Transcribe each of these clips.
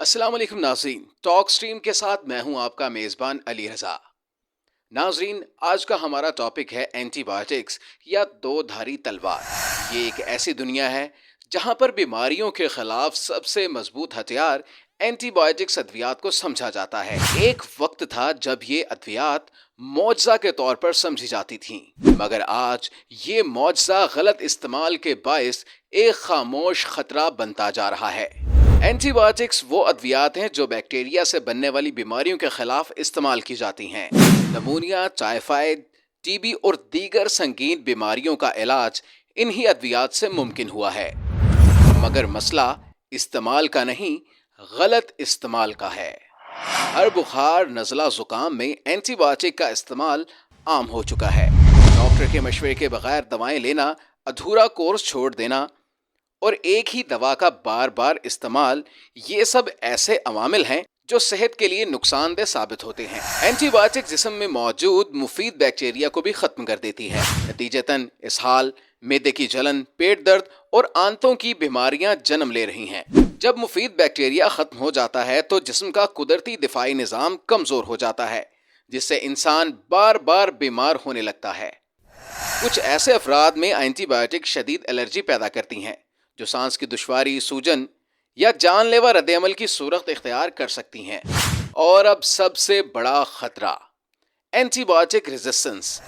अस्सलाम वालेकुम नाज़रीन, टॉक स्ट्रीम के साथ मैं हूं आपका मेज़बान अली रज़ा। नाज़रीन, आज का हमारा टॉपिक है एंटीबायोटिक्स या दो धारी तलवार। ये एक ऐसी दुनिया है जहां पर बीमारियों के खिलाफ सबसे मजबूत हथियार एंटीबायोटिक्स अद्वियात को समझा जाता है। एक वक्त था जब ये अद्वियात मौजज़ा के तौर पर समझी जाती थीं, मगर आज ये मौजज़ा गलत इस्तेमाल के बायस एक खामोश खतरा बनता जा रहा है। एंटीबायोटिक्स वो अद्वियात हैं जो बैक्टीरिया से बनने वाली बीमारियों के खिलाफ इस्तेमाल की जाती हैं। नमूनिया, टाइफाइड, टीबी और दीगर संगीन बीमारियों का इलाज इन्हीं अद्वियात से मुमकिन हुआ है। मगर मसला इस्तेमाल का नहीं, गलत इस्तेमाल का है। हर बुखार, नज़ला, जुकाम में एंटीबायोटिक का इस्तेमाल आम हो चुका है। डॉक्टर के मशवरे के बगैर दवाएं लेना, अधूरा कोर्स छोड़ देना और एक ही दवा का बार बार इस्तेमाल, ये सब ऐसे अवामिल हैं जो सेहत के लिए नुकसानदेह साबित होते हैं। एंटीबायोटिक जिस्म में मौजूद मुफीद बैक्टीरिया को भी खत्म कर देती है। नतीजतन इसहाल, मैदे की जलन, पेट दर्द और आंतों की बीमारियां जन्म ले रही हैं। जब मुफीद बैक्टीरिया खत्म हो जाता है तो जिस्म का कुदरती दिफाई निज़ाम कमजोर हो जाता है, जिससे इंसान बार बार बीमार होने लगता है। कुछ ऐसे अफराद में एंटीबायोटिक शदीद एलर्जी पैदा करती हैं, जो सांस की दुश्वारी, सूजन या जानलेवा रद्द-ए-अमल की सूरत इख्तियार कर सकती हैं। और अब सबसे बड़ा खतरा, एंटीबायोटिक रेजिस्टेंस।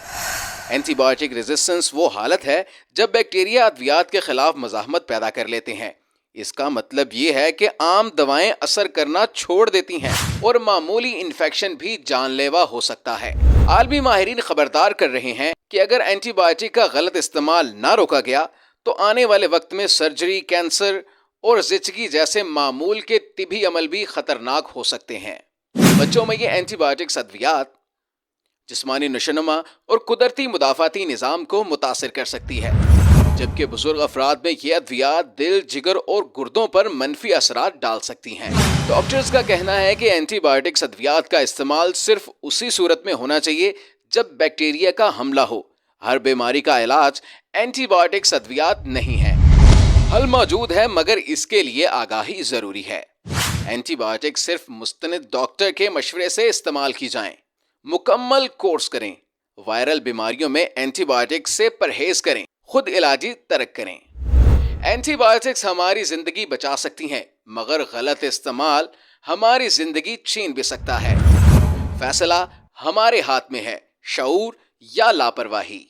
एंटीबायोटिक रेजिस्टेंस वो हालत है जब बैक्टीरिया अद्वियात के खिलाफ मज़ाहमत पैदा कर लेते हैं। इसका मतलब ये है कि आम दवाएं असर करना छोड़ देती हैं और मामूली इन्फेक्शन भी जानलेवा हो सकता है। आलमी माहिरीन खबरदार कर रहे हैं कि अगर एंटीबायोटिक का गलत इस्तेमाल ना रोका गया तो आने वाले वक्त में सर्जरी, कैंसर और ज़िचगी जैसे मामूल के तिबी अमल भी खतरनाक हो सकते हैं। बच्चों में ये एंटीबायोटिक्स अद्वियात जिस्मानी नशोनुमा और कुदरती मुदाफ़ाती निज़ाम को मुतासिर कर सकती है, जबकि बुजुर्ग अफराद में ये अद्वियात दिल, जिगर और गुर्दों पर मनफी असरात डाल सकती हैं। डॉक्टर्स का कहना है कि एंटीबायोटिक्स अद्वियात का इस्तेमाल सिर्फ उसी सूरत में होना चाहिए जब बैक्टीरिया का हमला हो। हर बीमारी का इलाज एंटीबायोटिक्स अद्वियात नहीं है। हल मौजूद है, मगर इसके लिए आगाही जरूरी है। एंटीबायोटिक सिर्फ मुस्तनिद डॉक्टर के मशवरे से इस्तेमाल की जाएं। मुकम्मल कोर्स करें। वायरल बीमारियों में एंटीबायोटिक से परहेज करें। खुद इलाजी तर्क करें। एंटीबायोटिक्स हमारी जिंदगी बचा सकती हैं, मगर गलत इस्तेमाल हमारी जिंदगी छीन भी सकता है। फैसला हमारे हाथ में है, शऊर या लापरवाही।